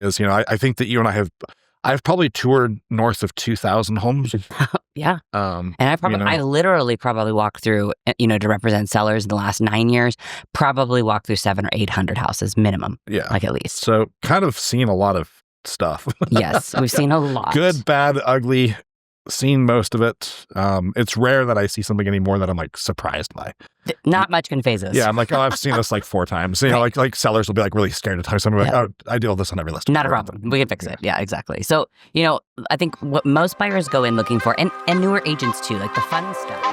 is, I think that you and I've probably toured north of 2,000 homes. Yeah. And I literally probably walked through, to represent sellers in the last 9 years, probably walked through 700 or 800 houses minimum. Yeah. Like at least. So kind of seen a lot of stuff. Yes. We've seen a lot. Good, bad, ugly, seen most of it. It's rare that I see something anymore that I'm like surprised by. Not much can phase us. Yeah, I'm like, I've seen this like 4 times. Like sellers will be like really scared to tell something like, I deal with this on every list. Not a problem. We can fix it. Yeah, exactly. So, I think what most buyers go in looking for, and newer agents too, like the fun stuff.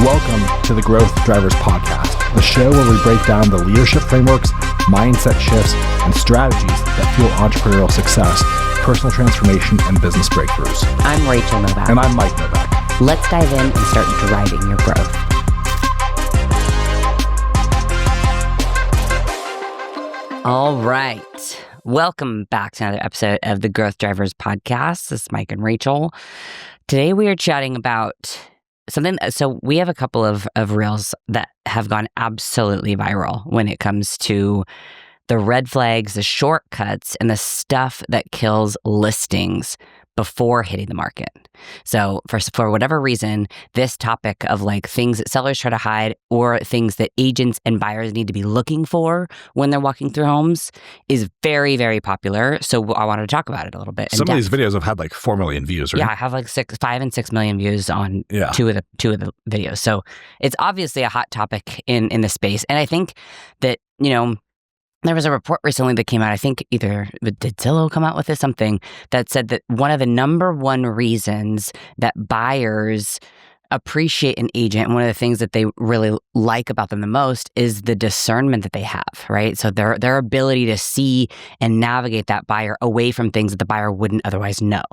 Welcome to the Growth Drivers Podcast, the show where we break down the leadership frameworks, mindset shifts, and strategies that fuel entrepreneurial success, personal transformation, and business breakthroughs. I'm Rachel Novak. And I'm Mike Novak. Let's dive in and start driving your growth. All right. Welcome back to another episode of the Growth Drivers Podcast. This is Mike and Rachel. Today we are chatting about something. So we have a couple of reels that have gone absolutely viral when it comes to the red flags, the shortcuts, and the stuff that kills listings before hitting the market. So for whatever reason, this topic of like things that sellers try to hide or things that agents and buyers need to be looking for when they're walking through homes is very, very popular. So I wanted to talk about it a little bit. Some of these videos have had like 4 million views, right? Yeah, I have like 5 and 6 million views on two of the videos. So it's obviously a hot topic in the space. And I think that, there was a report recently that came out, I think did Zillow come out with this, something that said that one of the number one reasons that buyers appreciate an agent, one of the things that they really like about them the most is the discernment that they have, right? So their ability to see and navigate that buyer away from things that the buyer wouldn't otherwise know.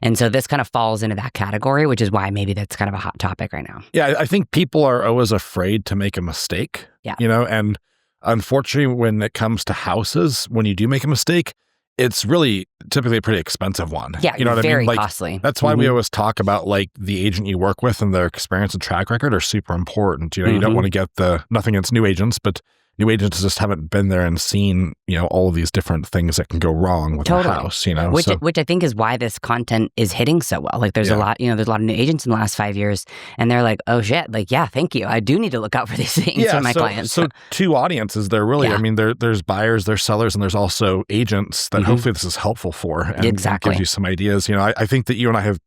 And so this kind of falls into that category, which is why maybe that's kind of a hot topic right now. Yeah, I think people are always afraid to make a mistake, and unfortunately, when it comes to houses, when you do make a mistake, it's really typically a pretty expensive one. Yeah, very costly. That's why we always talk about like the agent you work with and their experience and track record are super important. You don't want to get nothing against new agents, but new agents just haven't been there and seen, all of these different things that can go wrong with a house, Which I think is why this content is hitting so well. Like there's a lot, there's a lot of new agents in the last 5 years and they're like, oh shit, like, yeah, thank you. I do need to look out for these things for my clients. So 2 audiences there really, there's buyers, there's sellers, and there's also agents that hopefully this is helpful for and gives you some ideas. I think that you and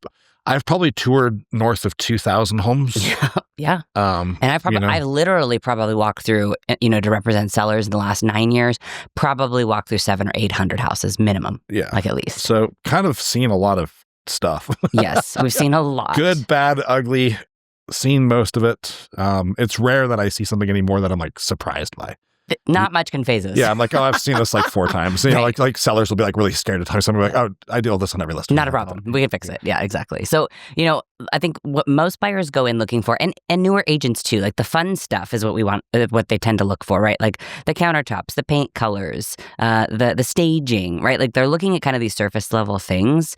I've probably toured north of 2,000 homes. Yeah. And I literally probably walked through, to represent sellers in the last 9 years, probably walked through 700 or 800 houses minimum. Yeah. Like at least. So kind of seen a lot of stuff. Yes. We've seen a lot. Good, bad, ugly, seen most of it. It's rare that I see something anymore that I'm like surprised by. Not much can phase us. Yeah, I'm like, I've seen this like 4 times. Like sellers will be like really scared to tell something like, I deal with this on every list. Not a problem. We can fix it. Yeah, exactly. So, I think what most buyers go in looking for, and newer agents too, like the fun stuff is what we want, what they tend to look for, right? Like the countertops, the paint colors, the staging, right? Like they're looking at kind of these surface level things.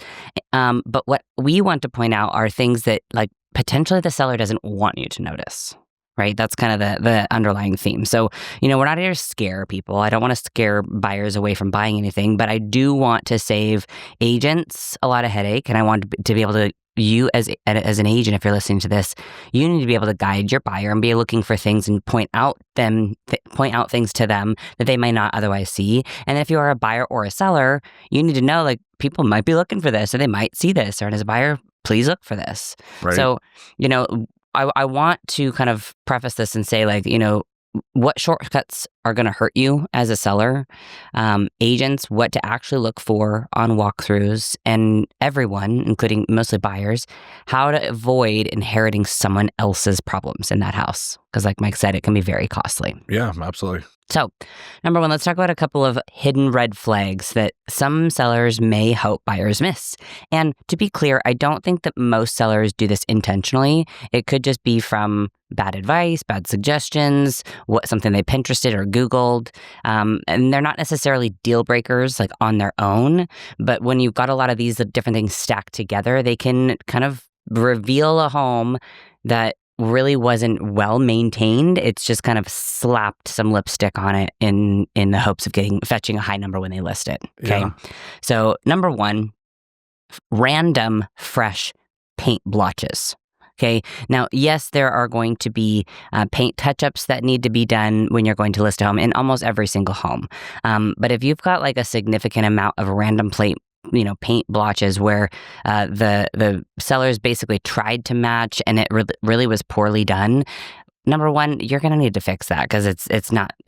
But what we want to point out are things that like potentially the seller doesn't want you to notice. Right? That's kind of the underlying theme. So, we're not here to scare people. I don't want to scare buyers away from buying anything, but I do want to save agents a lot of headache. And I want to be able to, you as an agent, if you're listening to this, you need to be able to guide your buyer and be looking for things and point out things to them that they might not otherwise see. And if you are a buyer or a seller, you need to know like people might be looking for this or they might see this, or as a buyer, please look for this. Right. So, I want to kind of preface this and say like, what shortcuts are going to hurt you as a seller, agents, what to actually look for on walkthroughs, and everyone, including mostly buyers, how to avoid inheriting someone else's problems in that house. Because like Mike said, it can be very costly. Yeah, absolutely. So, number 1, let's talk about a couple of hidden red flags that some sellers may hope buyers miss. And to be clear, I don't think that most sellers do this intentionally. It could just be from bad advice, bad suggestions, something they Pinterested or Googled. And they're not necessarily deal breakers like on their own. But when you've got a lot of these different things stacked together, they can kind of reveal a home that really wasn't well maintained. It's just kind of slapped some lipstick on it in the hopes of fetching a high number when they list it. Okay. Yeah. So number one, random fresh paint blotches. Okay. Now, yes, there are going to be paint touch-ups that need to be done when you're going to list a home in almost every single home. But if you've got like a significant amount of random paint blotches where the sellers basically tried to match and it really was poorly done, number one, you're going to need to fix that because it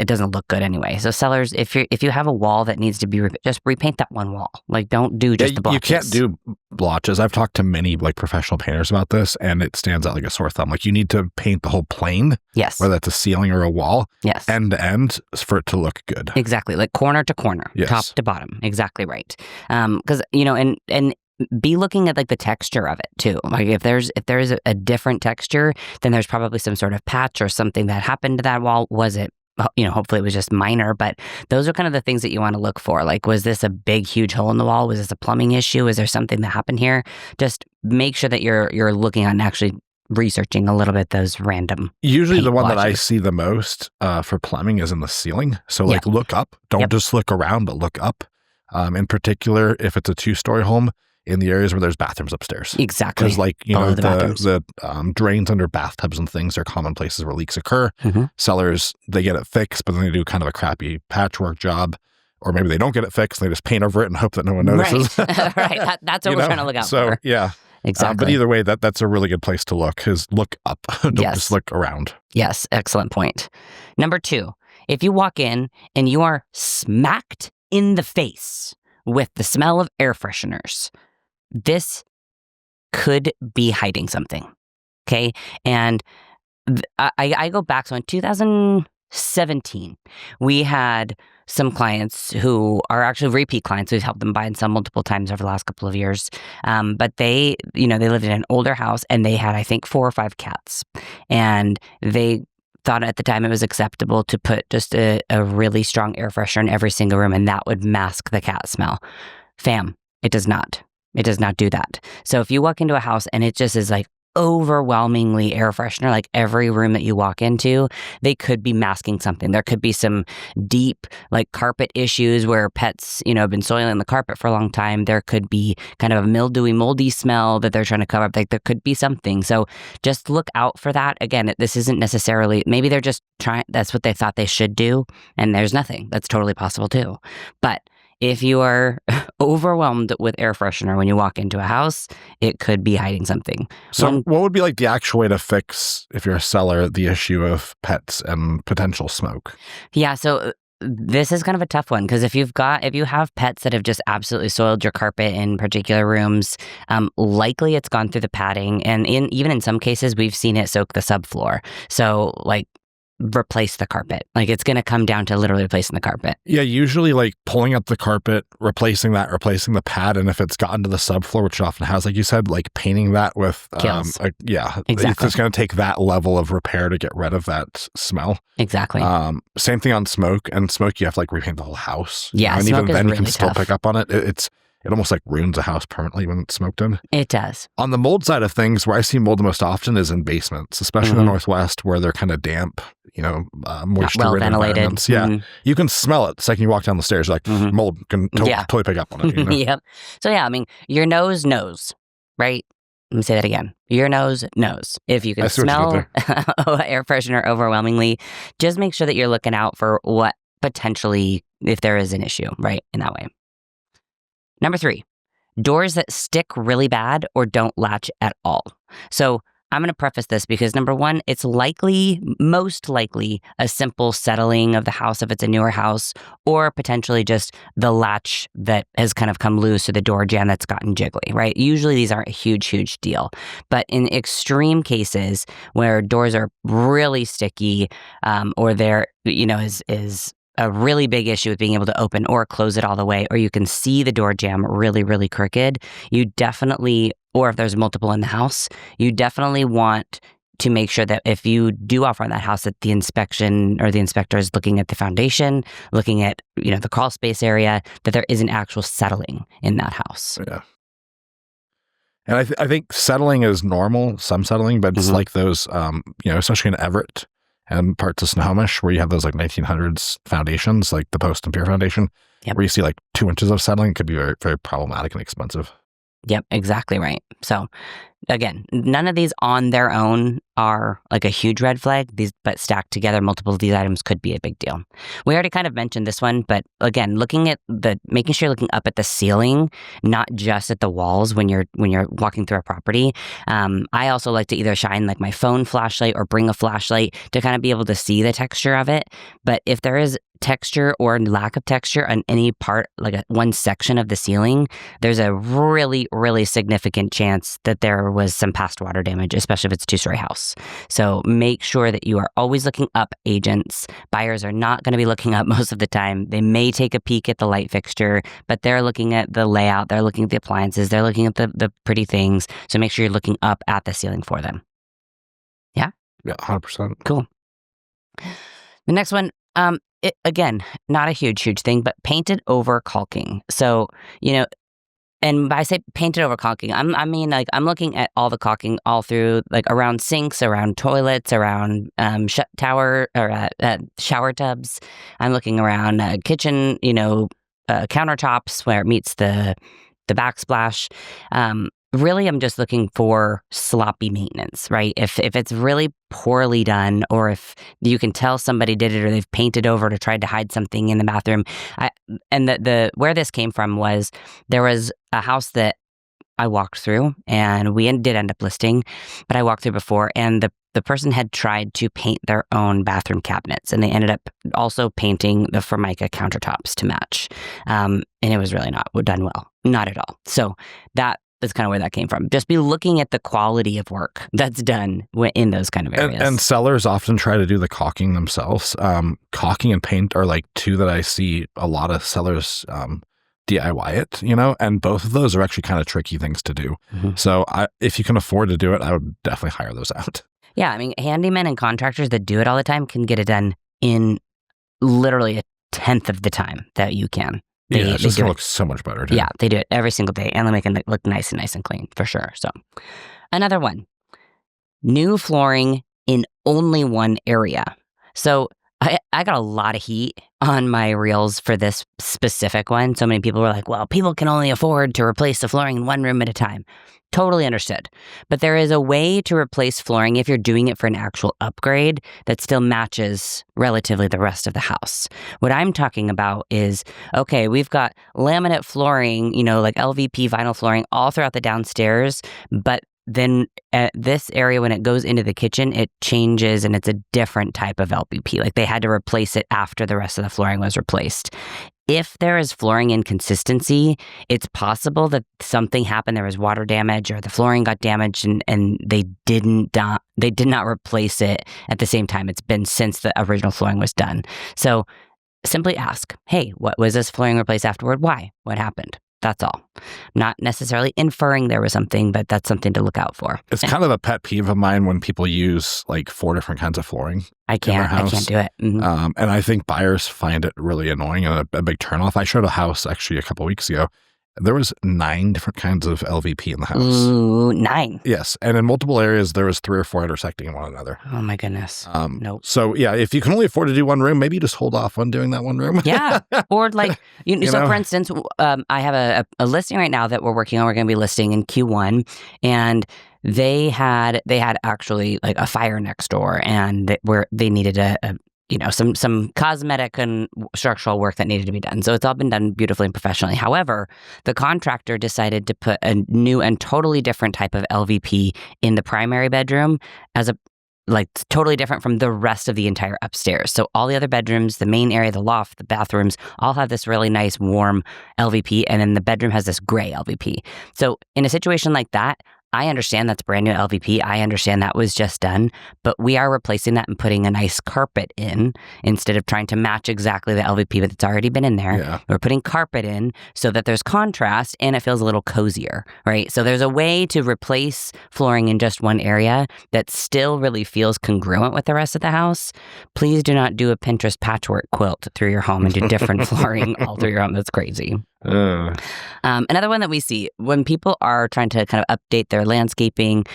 doesn't look good anyway. So sellers, if you have a wall that needs to be just repaint that one wall. Like, don't do just the blotches. You can't do blotches. I've talked to many like professional painters about this, and it stands out like a sore thumb. Like, you need to paint the whole plane, yes, whether that's a ceiling or a wall, yes, end to end, for it to look good. Exactly, like corner to corner, yes, top to bottom. Exactly right. Because and be looking at like the texture of it too. Like if there's a different texture, then there's probably some sort of patch or something that happened to that wall. Was it, hopefully it was just minor, but those are kind of the things that you want to look for. Like, was this a big, huge hole in the wall? Was this a plumbing issue? Is there something that happened here? Just make sure that you're looking on actually researching a little bit those random. Usually the one blotches that I see the most for plumbing is in the ceiling. So like look up, don't just look around, but look up. In particular, if it's a 2-story home, in the areas where there's bathrooms upstairs. Exactly. Because the drains under bathtubs and things are common places where leaks occur. Mm-hmm. Sellers, they get it fixed, but then they do kind of a crappy patchwork job. Or maybe they don't get it fixed and they just paint over it and hope that no one notices. Right. Right. That's what we're trying to look out for. Yeah. Exactly. But either way, that's a really good place to look, is look up. Don't just look around. Yes. Excellent point. Number 2, if you walk in and you are smacked in the face with the smell of air fresheners, this could be hiding something, okay? And I go back. So in 2017, we had some clients who are actually repeat clients. We've helped them buy and sell multiple times over the last couple of years. But they lived in an older house and they had, I think, 4 or 5 cats. And they thought at the time it was acceptable to put just a really strong air freshener in every single room, and that would mask the cat smell. Fam, it does not. It does not do that. So if you walk into a house and it just is like overwhelmingly air freshener, like every room that you walk into, they could be masking something. There could be some deep like carpet issues where pets, have been soiling the carpet for a long time. There could be kind of a mildewy, moldy smell that they're trying to cover up. Like there could be something. So just look out for that. Again, this isn't necessarily, maybe they're just trying, that's what they thought they should do. And there's nothing. That's totally possible too. But if you are overwhelmed with air freshener when you walk into a house, it could be hiding something. So what would be like the actual way to fix, if you're a seller, the issue of pets and potential smoke? Yeah, so this is kind of a tough one because if you have pets that have just absolutely soiled your carpet in particular rooms, likely it's gone through the padding, and even in some cases we've seen it soak the subfloor. So like, replace the carpet. Like it's going to come down to literally replacing the carpet. Yeah, usually like pulling up the carpet, replacing the pad, and if it's gotten to the subfloor, which it often has, like you said, like painting that with exactly. It's just going to take that level of repair to get rid of that smell. Exactly. Same thing on smoke, and smoke you have to like repaint the whole house. Yeah, and smoke even then is you can really still tough. pick up on it. It almost like ruins a house permanently when it's smoked in. It does. On the mold side of things, where I see mold the most often is in basements, especially in the Northwest where they're kind of damp, moisture-ridden environments. Yeah, you can smell it the second you walk down the stairs. You're like, mold can totally pick up on it. Yep. So yeah, I mean, your nose knows, right? Let me say that again. Your nose knows. If you can smell air freshener overwhelmingly, just make sure that you're looking out for what potentially, if there is an issue, right, in that way. Number 3, doors that stick really bad or don't latch at all. So I'm going to preface this because number 1, it's most likely a simple settling of the house if it's a newer house, or potentially just the latch that has kind of come loose or the door jamb that's gotten jiggly, right? Usually these aren't a huge, huge deal. But in extreme cases where doors are really sticky, or there, is a really big issue with being able to open or close it all the way, or you can see the door jamb really, really crooked, you definitely, or if there's multiple in the house, you definitely want to make sure that if you do offer on that house, that the inspection or the inspector is looking at the foundation, looking at, the crawl space area, that there is an actual settling in that house. Yeah. And I think settling is normal, some settling, but it's like those, especially in Everett and parts of Snohomish where you have those like 1900s foundations, like the post and pier foundation, where you see like 2 inches of settling could be very, very problematic and expensive. Yep, exactly right. So again, none of these on their own are like a huge red flag. But stacked together, multiple of these items could be a big deal. We already kind of mentioned this one, but again, making sure you're looking up at the ceiling, not just at the walls when you're walking through a property. I also like to either shine like my phone flashlight or bring a flashlight to kind of be able to see the texture of it. But if there is texture or lack of texture on any part, like one section of the ceiling, there's a really, really significant chance that there was some past water damage, especially if it's a 2-story house. So make sure that you are always looking up, agents. Buyers are not going to be looking up most of the time. They may take a peek at the light fixture, but they're looking at the layout, they're looking at the appliances, they're looking at the pretty things. So make sure you're looking up at the ceiling for them. Yeah? Yeah, 100%. Cool. The next one, again, not a huge thing, but painted over caulking. So, and by I say painted over caulking, I mean like I'm looking at all the caulking all through, like around sinks, around toilets, around shower tubs. I'm looking around kitchen, countertops where it meets the backsplash. Really, I'm just looking for sloppy maintenance, right? If it's really poorly done, or if you can tell somebody did it, or they've painted over to try to hide something in the bathroom. The where this came from was there was a house that I walked through, and we did end up listing, but I walked through before, and the person had tried to paint their own bathroom cabinets, and they ended up also painting the Formica countertops to match, and it was really not done well, not at all. So that's kind of where that came from. Just be looking at the quality of work that's done in those kind of areas. And sellers often try to do the caulking themselves. Caulking and paint are like two that I see a lot of sellers DIY it, and both of those are actually kind of tricky things to do. So if you can afford to do it, I would definitely hire those out. Yeah, I mean, handymen and contractors that do it all the time can get it done in literally 1/10 of the time that you can. It just looks so much better, too. Yeah, they do it every single day, and they make it look nice and clean, for sure. So, another one, new flooring in only one area. So, I got a lot of heat on my reels for this specific one. So many people were like, well, people can only afford to replace the flooring in one room at a time. Totally understood. But there is a way to replace flooring if you're doing it for an actual upgrade that still matches relatively the rest of the house. What I'm talking about is, okay, we've got laminate flooring, like LVP vinyl flooring all throughout the downstairs, but then at this area, when it goes into the kitchen, it changes and it's a different type of LVP. Like they had to replace it after the rest of the flooring was replaced. If there is flooring inconsistency, it's possible that something happened. There was water damage, or the flooring got damaged, and they did not replace it at the same time. It's been since the original flooring was done. So simply ask, hey, what was this flooring replaced afterward? Why? What happened? That's all. Not necessarily inferring there was something, but that's something to look out for. It's kind of a pet peeve of mine when people use like 4 different kinds of flooring. I can't do it. Mm-hmm. And I think buyers find it really annoying and a big turnoff. I showed a house actually a couple of weeks ago. There was 9 different kinds of LVP in the house. Ooh, 9. Yes. And in multiple areas, there was 3 or 4 intersecting one another. Oh, my goodness. Nope. So, yeah, if you can only afford to do one room, maybe just hold off on doing that one room. Yeah. Or like, so for instance, I have a listing right now that we're working on. We're going to be listing in Q1. And they had actually like a fire next door, and they needed some cosmetic and structural work that needed to be done. So it's all been done beautifully and professionally. However, the contractor decided to put a new and totally different type of LVP in the primary bedroom as totally different from the rest of the entire upstairs. So all the other bedrooms, the main area, the loft, the bathrooms, all have this really nice warm LVP, and then the bedroom has this gray LVP. So in a situation like that, I understand that's brand new LVP. I understand that was just done, but we are replacing that and putting a nice carpet in instead of trying to match exactly the LVP that's already been in there. Yeah. We're putting carpet in so that there's contrast and it feels a little cozier, right? So there's a way to replace flooring in just one area that still really feels congruent with the rest of the house. Please do not do a Pinterest patchwork quilt through your home and do different flooring all through your home. That's crazy. Another one that we see when people are trying to kind of update their landscaping,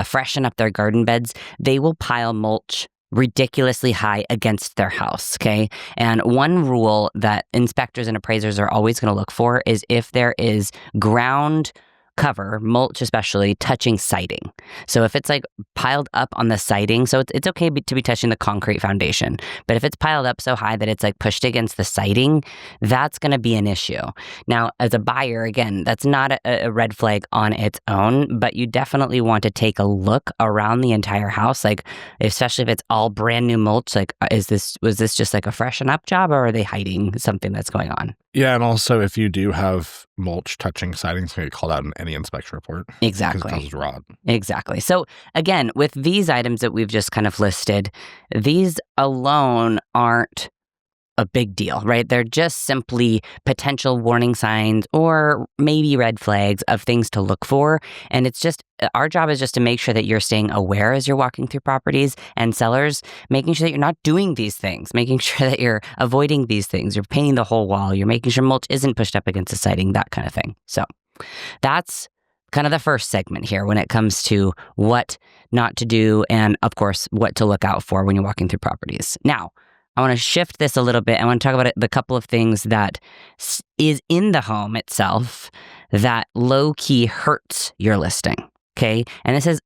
freshen up their garden beds, they will pile mulch ridiculously high against their house, okay? And one rule that inspectors and appraisers are always going to look for is if there is ground cover, mulch especially, touching siding. So if it's like piled up on the siding, so it's okay to be touching the concrete foundation. But if it's piled up so high that it's like pushed against the siding, that's going to be an issue. Now, as a buyer, again, that's not a red flag on its own, but you definitely want to take a look around the entire house, like especially if it's all brand new mulch, like was this just like a freshen up job, or are they hiding something that's going on? Yeah, and also if you do have mulch touching siding, it's going to get called out in any inspection report. Exactly. Because it causes rot. Exactly. So again, with these items that we've just kind of listed, these alone aren't a big deal, right? They're just simply potential warning signs or maybe red flags of things to look for. And it's just, our job is just to make sure that you're staying aware as you're walking through properties, and sellers, making sure that you're not doing these things, making sure that you're avoiding these things. You're painting the whole wall. You're making sure mulch isn't pushed up against the siding, that kind of thing. So that's kind of the first segment here when it comes to what not to do and, of course, what to look out for when you're walking through properties. Now, I want to shift this a little bit. I want to talk about the couple of things that is in the home itself that low-key hurts your listing, okay? And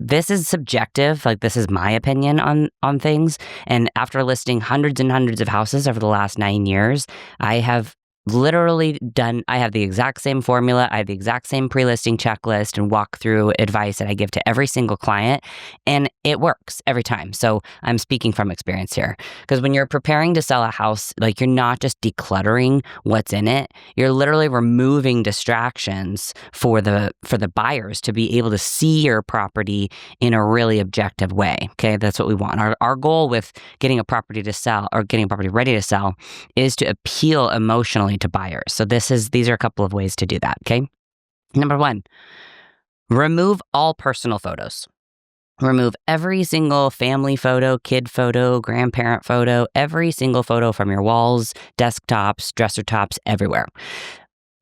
this is subjective. Like, this is my opinion on things. And after listing hundreds and hundreds of houses over the last 9 years, I have I have the exact same formula. I have the exact same pre-listing checklist and walkthrough advice that I give to every single client, and it works every time. So I'm speaking from experience here, because when you're preparing to sell a house, like, you're not just decluttering what's in it. You're literally removing distractions for the buyers to be able to see your property in a really objective way. Okay, that's what we want. Our goal with getting a property to sell, or getting a property ready to sell, is to appeal emotionally to buyers. So these are a couple of ways to do that, okay? Number one, remove all personal photos. Remove every single family photo, kid photo, grandparent photo, every single photo from your walls, desktops, dresser tops, everywhere.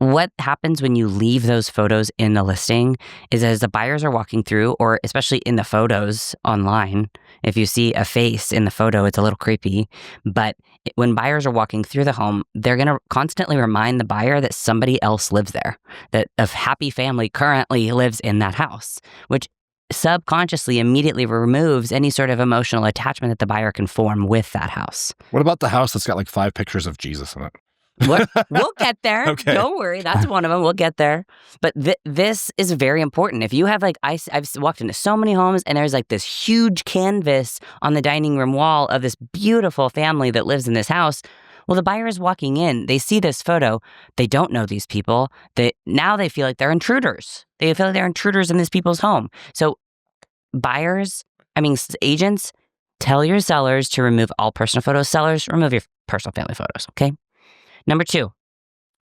What happens when you leave those photos in the listing is, as the buyers are walking through, or especially in the photos online, if you see a face in the photo, it's a little creepy. But when buyers are walking through the home, they're going to constantly remind the buyer that somebody else lives there, that a happy family currently lives in that house, which subconsciously immediately removes any sort of emotional attachment that the buyer can form with that house. What about the house that's got like 5 pictures of Jesus in it? We'll get there. Okay. Don't worry. That's one of them. We'll get there. But this is very important. If you have I've walked into so many homes, and there's like this huge canvas on the dining room wall of this beautiful family that lives in this house. Well, the buyer is walking in. They see this photo. They don't know these people. Now they feel like they're intruders. They feel like they're intruders in these people's home. So agents, tell your sellers to remove all personal photos. Sellers, remove your personal family photos, okay? Number 2,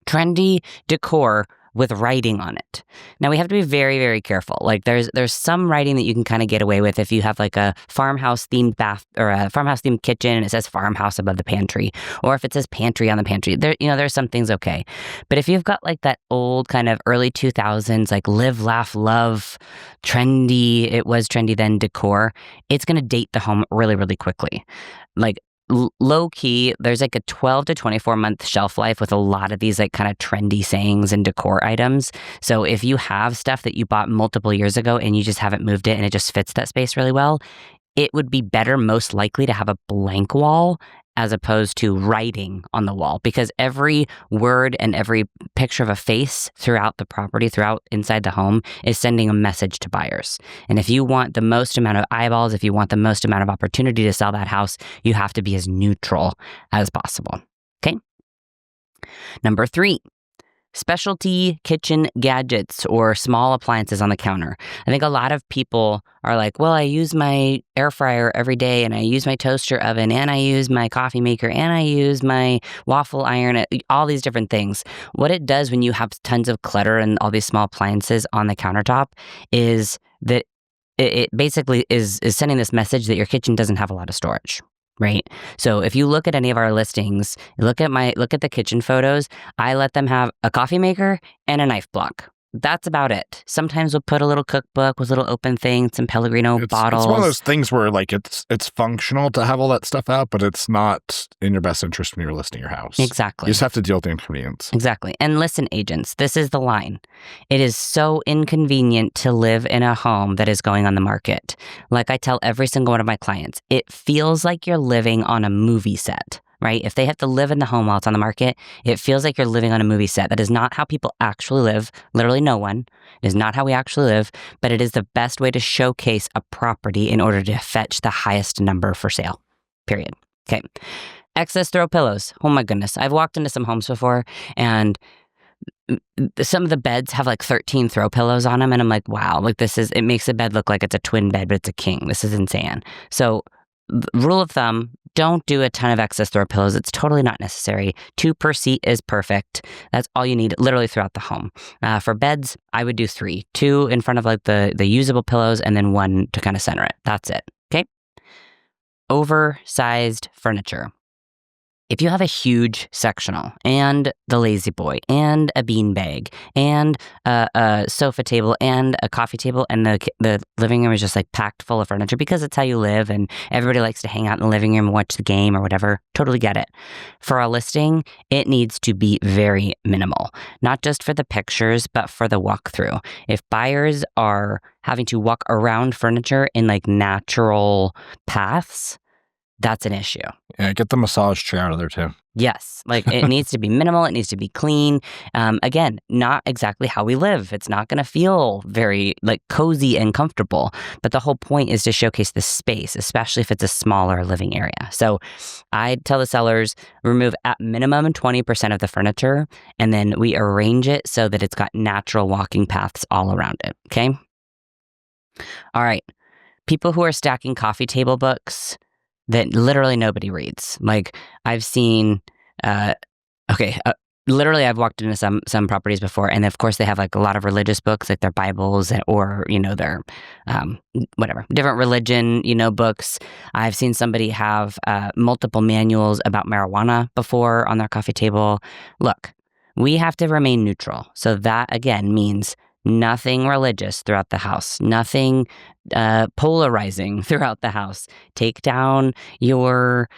trendy decor with writing on it. Now, we have to be very, very careful. Like, there's some writing that you can kind of get away with if you have like a farmhouse themed bath or a farmhouse themed kitchen and it says farmhouse above the pantry, or if it says pantry on the pantry. There's some things okay. But if you've got like that old kind of early 2000s, like live, laugh, love, trendy, it was trendy then decor, it's going to date the home really, really quickly. Like, low key, there's like a 12 to 24 month shelf life with a lot of these like kind of trendy sayings and decor items. So if you have stuff that you bought multiple years ago and you just haven't moved it and it just fits that space really well, it would be better most likely to have a blank wall as opposed to writing on the wall, because every word and every picture of a face throughout the property, throughout inside the home, is sending a message to buyers. And if you want the most amount of eyeballs, if you want the most amount of opportunity to sell that house, you have to be as neutral as possible. Okay? Number 3, specialty kitchen gadgets or small appliances on the counter. I think a lot of people are like, well, I use my air fryer every day, and I use my toaster oven, and I use my coffee maker, and I use my waffle iron, all these different things. What it does when you have tons of clutter and all these small appliances on the countertop is that it basically is sending this message that your kitchen doesn't have a lot of storage. right? So if you look at any of our listings, look at the kitchen photos, I let them have a coffee maker and a knife block. That's about it. Sometimes we'll put a little cookbook with little open things, some Pellegrino bottles. It's one of those things where like it's functional to have all that stuff out, but it's not in your best interest when you're listing your house. Exactly. You just have to deal with the inconvenience. Exactly. And listen, agents, this is the line. It is so inconvenient to live in a home that is going on the market. Like I tell every single one of my clients, it feels like you're living on a movie set. Right? If they have to live in the home while it's on the market, it feels like you're living on a movie set. That is not how people actually live. Literally no one. It is not how we actually live, but it is the best way to showcase a property in order to fetch the highest number for sale. Period. Okay. Excess throw pillows. Oh my goodness. I've walked into some homes before and some of the beds have like 13 throw pillows on them. And I'm like, wow, like it makes a bed look like it's a twin bed, but it's a king. This is insane. So rule of thumb, don't do a ton of excess throw pillows. It's totally not necessary. 2 per seat is perfect. That's all you need literally throughout the home. For beds, I would do 3. 2 in front of like the usable pillows and then 1 to kind of center it. That's it. Okay. Oversized furniture. If you have a huge sectional and the lazy boy and a beanbag and a sofa table and a coffee table and the living room is just like packed full of furniture because it's how you live and everybody likes to hang out in the living room and watch the game or whatever, totally get it. For a listing, it needs to be very minimal, not just for the pictures, but for the walkthrough. If buyers are having to walk around furniture in like natural paths, that's an issue. Yeah, get the massage chair out of there too. Yes, like it needs to be minimal. It needs to be clean. Again, not exactly how we live. It's not going to feel very like cozy and comfortable. But the whole point is to showcase the space, especially if it's a smaller living area. So I tell the sellers, remove at minimum 20% of the furniture, and then we arrange it so that it's got natural walking paths all around it. Okay. All right. People who are stacking coffee table books that literally nobody reads. Like I've seen, literally I've walked into some properties before, and of course they have like a lot of religious books, like their Bibles or, their, different religion, books. I've seen somebody have multiple manuals about marijuana before on their coffee table. Look, we have to remain neutral. So that again means nothing religious throughout the house, nothing polarizing throughout the house. Take down your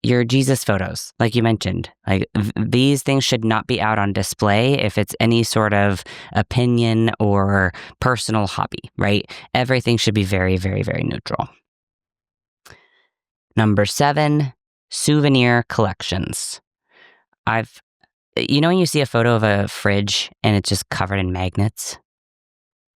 Jesus photos, like you mentioned. Like these things should not be out on display if it's any sort of opinion or personal hobby, right? Everything should be very, very, very neutral. Number 7, souvenir collections. When you see a photo of a fridge and it's just covered in magnets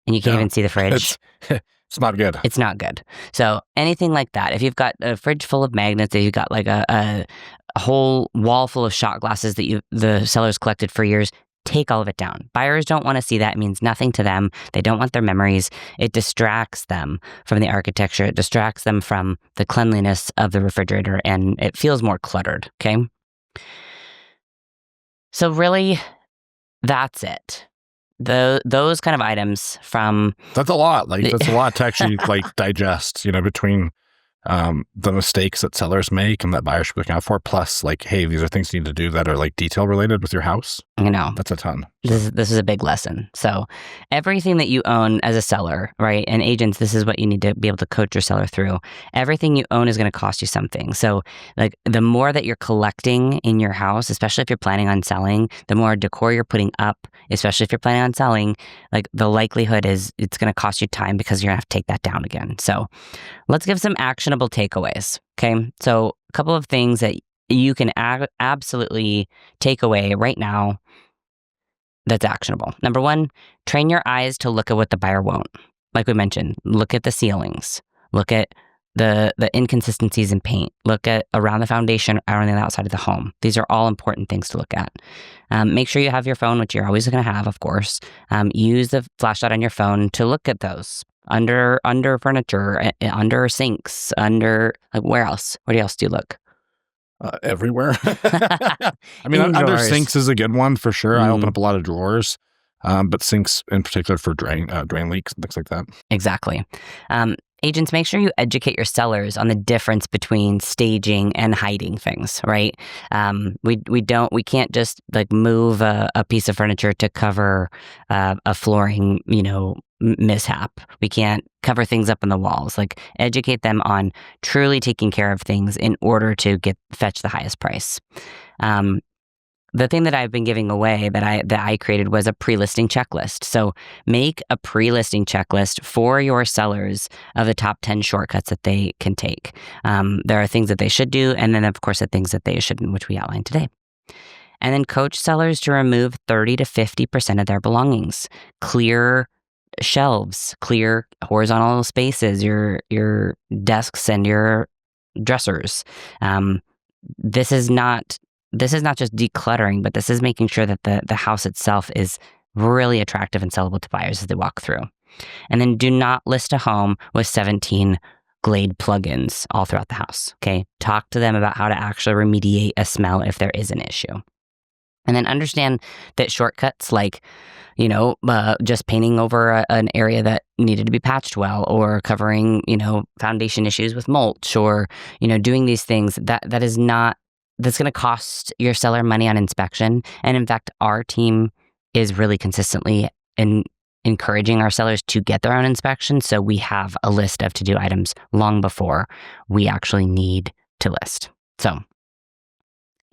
and you can't even see the fridge. It's not good. It's not good. So anything like that, if you've got a fridge full of magnets, if you've got like a whole wall full of shot glasses that the sellers collected for years, take all of it down. Buyers don't want to see that. It means nothing to them. They don't want their memories. It distracts them from the architecture. It distracts them from the cleanliness of the refrigerator, and it feels more cluttered. Okay. So really, that's it. Those kind of items from... That's a lot. Like that's a lot to actually like digest, between the mistakes that sellers make and that buyers should be looking out for. Plus like, hey, these are things you need to do that are like detail related with your house. That's a ton. This is a big lesson. So everything that you own as a seller, right? And agents, this is what you need to be able to coach your seller through. Everything you own is going to cost you something. So like the more that you're collecting in your house, especially if you're planning on selling, the more decor you're putting up, especially if you're planning on selling, like the likelihood is it's going to cost you time because you're going to have to take that down again. So let's give some actionable takeaways. Okay. So a couple of things that you can absolutely take away right now that's actionable. Number 1, train your eyes to look at what the buyer won't. Like we mentioned, look at the ceilings, look at the inconsistencies in paint, look at around the foundation, around the outside of the home. These are all important things to look at. Make sure you have your phone, which you're always going to have, of course. Use the flashlight on your phone to look at those under furniture, under sinks, where else? Where else do you look? Everywhere. I mean, under sinks is a good one for sure. I open up a lot of drawers, but sinks in particular for drain leaks and things like that. Exactly. agents, make sure you educate your sellers on the difference between staging and hiding things, right? We can't just like move a piece of furniture to cover a flooring, mishap. We can't cover things up on the walls. Like, educate them on truly taking care of things in order to fetch the highest price. The thing that I've been giving away that I created was a pre-listing checklist. So make a pre-listing checklist for your sellers of the top 10 shortcuts that they can take. There are things that they should do, and then of course the things that they shouldn't, which we outlined today. And then coach sellers to remove 30 to 50% of their belongings. Clear shelves, clear horizontal spaces, your desks and your dressers. This is not just decluttering, but this is making sure that the house itself is really attractive and sellable to buyers as they walk through. And then do not list a home with 17 Glade plugins all throughout the house. Okay. Talk to them about how to actually remediate a smell if there is an issue. And then understand that shortcuts like, just painting over an area that needed to be patched well, or covering, foundation issues with mulch, or, doing these things, that's going to cost your seller money on inspection. And in fact, our team is really consistently encouraging our sellers to get their own inspection. So we have a list of to-do items long before we actually need to list. So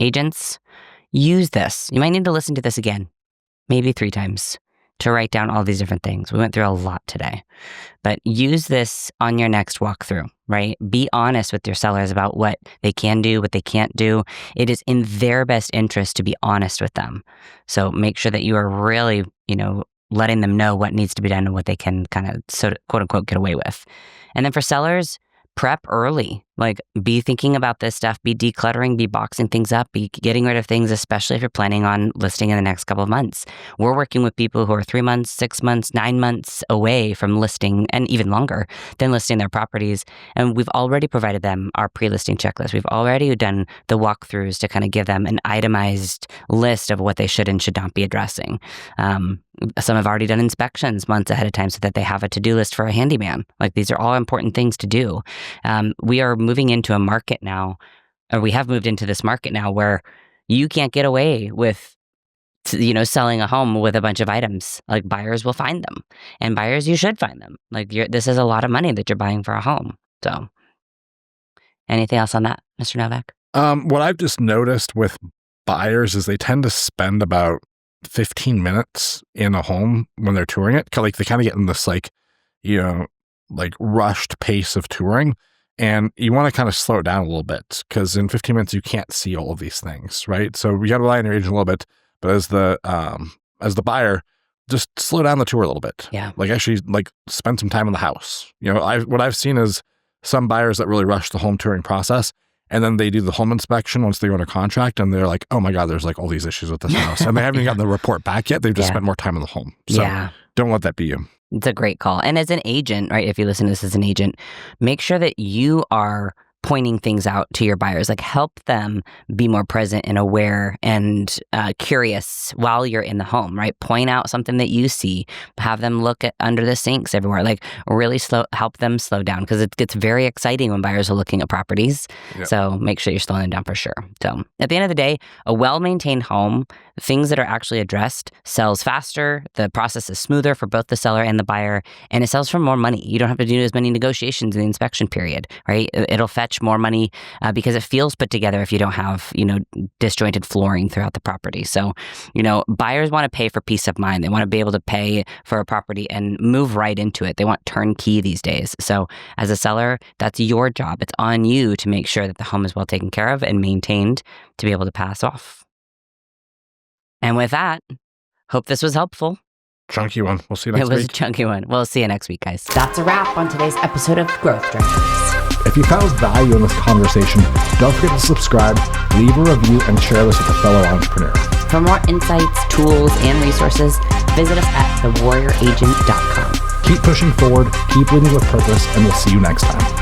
agents, use this. You might need to listen to this again, maybe 3 times, to write down all these different things. We went through a lot today, but use this on your next walkthrough, right? Be honest with your sellers about what they can do, what they can't do. It is in their best interest to be honest with them. So make sure that you are really, letting them know what needs to be done and what they can kind of quote unquote get away with. And then for sellers, prep early. Like, be thinking about this stuff, be decluttering, be boxing things up, be getting rid of things, especially if you're planning on listing in the next couple of months. We're working with people who are 3 months, 6 months, 9 months away from listing, and even longer than listing their properties. And we've already provided them our pre-listing checklist. We've already done the walkthroughs to kind of give them an itemized list of what they should and should not be addressing. Some have already done inspections months ahead of time so that they have a to-do list for a handyman. Like, these are all important things to do. We are moving into a market now, or we have moved into this market now, where you can't get away with, selling a home with a bunch of items. Like, buyers will find them, and buyers, you should find them. Like, this is a lot of money that you're buying for a home. So anything else on that, Mr. Novak? What I've just noticed with buyers is they tend to spend about 15 minutes in a home when they're touring it. Like, they kind of get in this rushed pace of touring, and you want to kind of slow it down a little bit, because in 15 minutes you can't see all of these things, right? So you got to rely on your agent a little bit, but as the buyer, just slow down the tour a little bit. Yeah. Like, actually, spend some time in the house. What I've seen is some buyers that really rush the home touring process, and then they do the home inspection once they go under contract, and they're like, oh my God, there's all these issues with this house. And they haven't even gotten the report back yet. They've just spent more time in the home. So don't let that be you. It's a great call. And as an agent, right, if you listen to this as an agent, make sure that you are pointing things out to your buyers. Like, help them be more present and aware and curious while you're in the home, right? Point out something that you see. Have them look at under the sinks everywhere. Like, really help them slow down, because it gets very exciting when buyers are looking at properties. Yep. So make sure you're slowing them down for sure. So at the end of the day, a well-maintained home, things that are actually addressed, sells faster. The process is smoother for both the seller and the buyer, and it sells for more money. You don't have to do as many negotiations in the inspection period, right? It'll fetch more money because it feels put together if you don't have, disjointed flooring throughout the property. So, buyers want to pay for peace of mind. They want to be able to pay for a property and move right into it. They want turnkey these days. So as a seller, that's your job. It's on you to make sure that the home is well taken care of and maintained to be able to pass off. And with that, hope this was helpful. Chunky one. We'll see you next week. It was a chunky one. We'll see you next week, guys. That's a wrap on today's episode of Growth Drivers. If you found value in this conversation, don't forget to subscribe, leave a review, and share this with a fellow entrepreneur. For more insights, tools, and resources, visit us at thewarrioragent.com. Keep pushing forward, keep leading with purpose, and we'll see you next time.